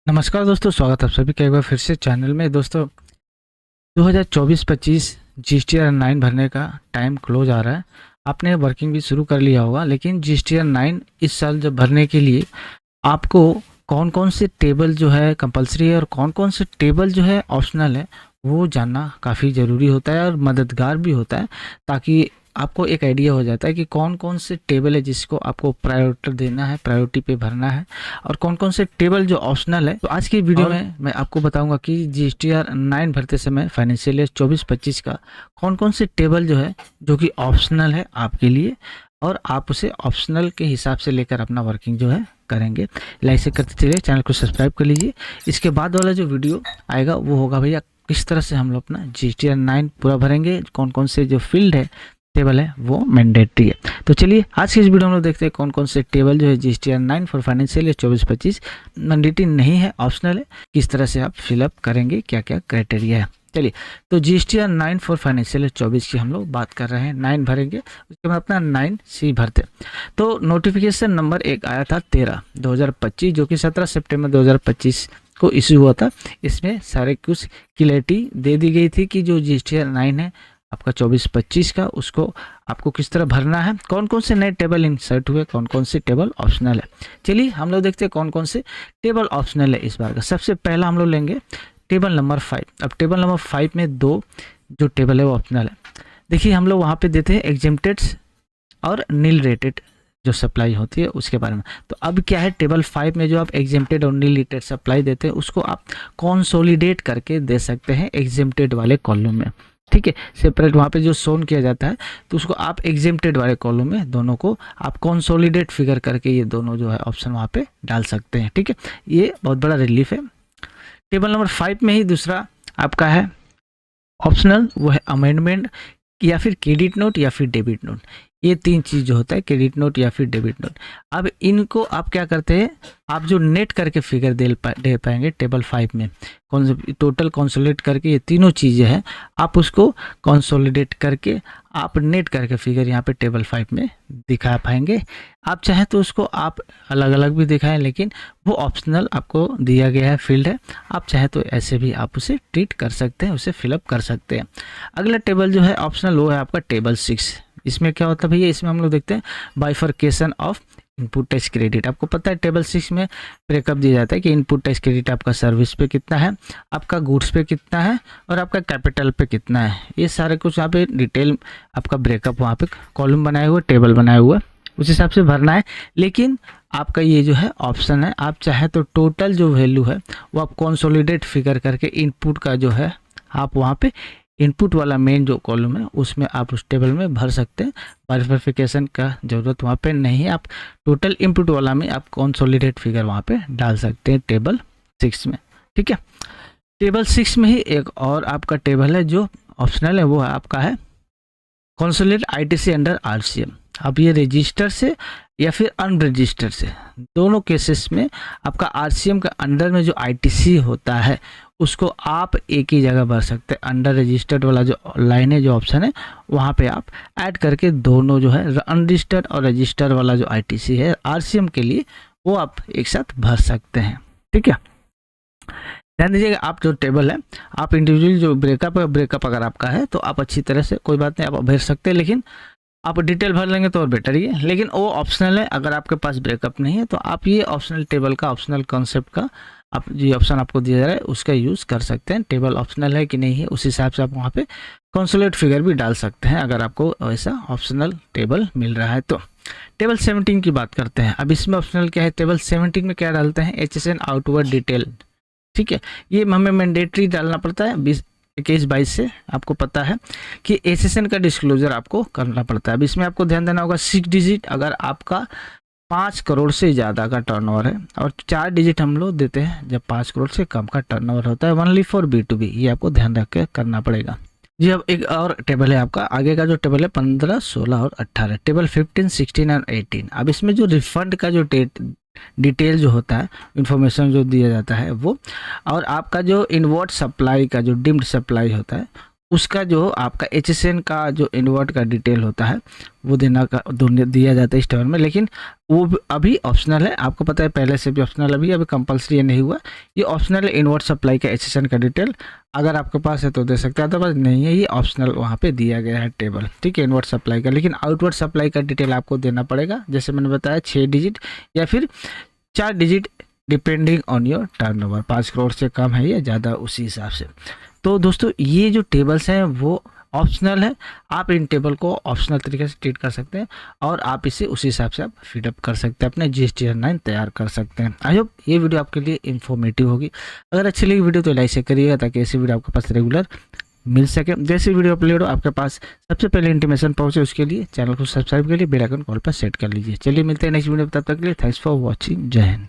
नमस्कार दोस्तों, स्वागत है आप सभी का एक बार फिर से चैनल में। दोस्तों 2024-25 जीएसटीआर 9 भरने का टाइम क्लोज आ रहा है। आपने वर्किंग भी शुरू कर लिया होगा, लेकिन जीएसटीआर 9 इस साल जब भरने के लिए आपको कौन कौन से टेबल जो है कंपलसरी है और कौन कौन से टेबल जो है ऑप्शनल है, वो जानना काफ़ी ज़रूरी होता है और मददगार भी होता है, ताकि आपको एक आइडिया हो जाता है कि कौन कौन से टेबल है जिसको आपको प्रायोरिटी देना है, प्रायोरिटी पे भरना है, और कौन कौन से टेबल जो ऑप्शनल है। तो आज की वीडियो में मैं आपको बताऊंगा कि जीएसटीआर 9 भरते समय फाइनेंशियल ईयर 24-25 का कौन कौन से टेबल जो है जो कि ऑप्शनल है आपके लिए, और आप उसे ऑप्शनल के हिसाब से लेकर अपना वर्किंग जो है करेंगे। लाइक से करते चलिए, चैनल को सब्सक्राइब कर लीजिए। इसके बाद वाला जो वीडियो आएगा वो होगा भैया किस तरह से हम लोग अपना जीएसटीआर 9 पूरा भरेंगे, कौन कौन से जो फील्ड है टेबल है वो मैंडेटरी है। तो चलिए आज की इस वीडियो में लोग देखते हैं कौन कौन से टेबल जो है GSTR 9 for financial year 24-25 mandatory नहीं है, ऑप्शनल है, किस तरह से आप फिलअप करेंगे, क्या क्या क्राइटेरिया है। चलिए, तो जीएसटीआर 9 फॉर फाइनेंशियल ईयर 24 की हम लोग बात कर रहे हैं। 9 भरेंगे, उसके बाद अपना 9C भरते। तो नोटिफिकेशन नंबर 1 आया था 13/2025, जो कि 17 सितंबर 2025 को इशू हुआ था। इसमें सारे कुछ क्लैरिटी दे दी गई थी कि जो जीएसटीआर 9 है आपका 24-25 का, उसको आपको किस तरह भरना है, कौन कौन से नए टेबल इंसर्ट हुए, कौन कौन से टेबल ऑप्शनल है। चलिए हम लोग देखते हैं कौन कौन से टेबल ऑप्शनल है इस बार का। सबसे पहला हम लोग लेंगे टेबल नंबर 5। अब टेबल नंबर 5 में दो जो टेबल है वो ऑप्शनल है। देखिए हम लोग वहाँ पे देते हैं एग्जेम्प्टेड्स और नील रेटेड जो सप्लाई होती है उसके बारे में। तो अब क्या है, टेबल 5 में जो आप एग्जेम्प्टेड और नील रेटेड सप्लाई देते हैं उसको आप कंसोलिडेट करके दे सकते हैं एग्जेम्प्टेड वाले कॉलम में। ठीक है, सेपरेट वहाँ पे जो शोन किया जाता है तो उसको आप एग्जेम्प्टेड वाले कॉलम में दोनों को आप कंसोलिडेट फिगर करके ये दोनों जो है ऑप्शन वहाँ पे डाल सकते हैं। ठीक है, ये बहुत बड़ा रिलीफ है। टेबल नंबर 5 में ही दूसरा आपका है ऑप्शनल, वो है अमेंडमेंट या फिर क्रेडिट नोट या फिर डेबिट नोट। ये तीन चीज़ जो होता है, क्रेडिट नोट या फिर डेबिट नोट। अब इनको आप क्या करते हैं, आप जो नेट करके फिगर दे पाएंगे टेबल 5 में, टोटल कंसोलिडेट करके ये तीनों चीज़ें हैं, आप उसको कंसोलिडेट करके आप नेट करके फिगर यहाँ पे टेबल 5 में दिखा पाएंगे। आप चाहें तो उसको आप अलग अलग भी दिखाएं, लेकिन वो ऑप्शनल आपको दिया गया है फील्ड है। आप चाहे तो ऐसे भी आप उसे ट्रीट कर सकते हैं, उसे फिलअप कर सकते हैं। अगला टेबल जो है ऑप्शनल वो है आपका टेबल 6। इसमें क्या होता है भैया, इसमें हम लोग देखते हैं bifurcation of input tax credit. आपको पता है टेबल 6 में ब्रेकअप दिया जाता है कि इनपुट टैक्स क्रेडिट आपका सर्विस पे कितना है, आपका गुड्स पे कितना है, और आपका कैपिटल पे कितना है। ये सारे कुछ यहाँ पे डिटेल आपका ब्रेकअप वहाँ पे कॉलम बनाए हुए, टेबल बनाए हुए, उस हिसाब से भरना है। लेकिन आपका ये जो है ऑप्शन है, आप चाहे तो टोटल जो वैल्यू है वो आप कंसोलिडेट फिगर करके इनपुट का जो है आप वहाँ पे इनपुट वाला मेन जो कॉलम है उसमें आप उस टेबल में भर सकते हैं। वेरिफिकेशन का ज़रूरत वहाँ पे नहीं है, आप टोटल इनपुट वाला में आप कंसोलिडेट फिगर वहाँ पे डाल सकते हैं टेबल 6 में। ठीक है, टेबल 6 में ही एक और आपका टेबल है जो ऑप्शनल है, वो है आपका है कंसोलिडेट आईटीसी अंडर आरसीएम। अब ये रजिस्टर से या फिर अनरजिस्टर से, दोनों केसेस में आपका आरसीएम का अंडर में जो आईटीसी होता है उसको आप एक ही जगह भर सकते हैं। अंडर रजिस्टर्ड वाला जो लाइन है, जो ऑप्शन है, वहाँ पे आप ऐड करके दोनों जो है अनरजिस्टर्ड और रजिस्टर्ड वाला जो आईटीसी है आरसीएम के लिए, वो आप एक साथ भर सकते हैं। ठीक है, ध्यान दीजिएगा, आप जो टेबल है आप इंडिविजुअल जो ब्रेकअप अगर आपका है तो आप अच्छी तरह से, कोई बात नहीं, आप भर सकते हैं, लेकिन आप डिटेल भर लेंगे तो और बेटर ही है। लेकिन वो ऑप्शनल है, अगर आपके पास ब्रेकअप नहीं है तो आप ये ऑप्शनल टेबल का, ऑप्शनल कॉन्सेप्ट का आप जो ऑप्शन आपको दिया जा रहा है उसका यूज़ कर सकते हैं। टेबल ऑप्शनल है कि नहीं है उस हिसाब से आप वहाँ पे कंसोलिडेट फिगर भी डाल सकते हैं, अगर आपको वैसा ऑप्शनल टेबल मिल रहा है तो। टेबल 17 की बात करते हैं। अब इसमें ऑप्शनल क्या है, टेबल 17 में क्या डालते हैं, HSN आउटवर्ड डिटेल। ठीक है, ये हमें मैंडेटरी डालना पड़ता है 21-22 से। आपको पता है कि एसएसएन का डिस्क्लोजर आपको करना पड़ता है। अब इसमें आपको ध्यान देना होगा 6 डिजिट अगर आपका 5 करोड़ से ज़्यादा का टर्नओवर है, और 4 डिजिट हम लोग देते हैं जब 5 करोड़ से कम का टर्नओवर होता है, ओनली फॉर B2B। ये आपको ध्यान रख के करना पड़ेगा जी। अब एक और टेबल है आपका, आगे का जो टेबल है 15, 16 और 18, टेबल 15, 16 और 18। अब इसमें जो रिफंड का जो डिटेल जो होता है, इंफॉर्मेशन जो दिया जाता है वो, और आपका जो इनवर्ट सप्लाई का जो डिम्ड सप्लाई होता है उसका जो आपका HSN का जो इन्वर्ट का डिटेल होता है वो दिया जाता है इस टेबल में, लेकिन वो अभी ऑप्शनल है। आपको पता है पहले से भी ऑप्शनल, अभी कंपलसरी नहीं हुआ। ये ऑप्शनल है, इन्वर्ट सप्लाई का HSN का डिटेल अगर आपके पास है तो दे सकते हैं, अदरवाइज नहीं है, ये ऑप्शनल वहाँ पे दिया गया है टेबल, ठीक है, इनवर्ट सप्लाई का। लेकिन आउटवर्ड सप्लाई का डिटेल आपको देना पड़ेगा, जैसे मैंने बताया 6 डिजिट या फिर 4 digit depending on your turnover, 5 crore से कम है या ज़्यादा उसी हिसाब से। तो दोस्तों ये जो टेबल्स हैं वो ऑप्शनल है, आप इन टेबल को ऑप्शनल तरीके से ट्रीट कर सकते हैं और आप इसे उसी हिसाब से आप फीडअप कर सकते हैं, अपने GSTN 9 तैयार कर सकते हैं। आई होप ये वीडियो आपके लिए इन्फॉर्मेटिव होगी। अगर अच्छी लगी वीडियो तो लाइक शेयर करिएगा ताकि ऐसी वीडियो आपके पास रेगुलर मिल सके। जैसे वीडियो अपलोड हो आपके पास सबसे पहले इंटीमेशन पहुंचे, उसके लिए चैनल को सब्सक्राइब कर लिए, बेल आइकन कॉल पर सेट कर लीजिए। चलिए मिलते हैं नेक्स्ट वीडियो, तब तक के लिए थैंक्स फॉर वॉचिंग। जय हिंद।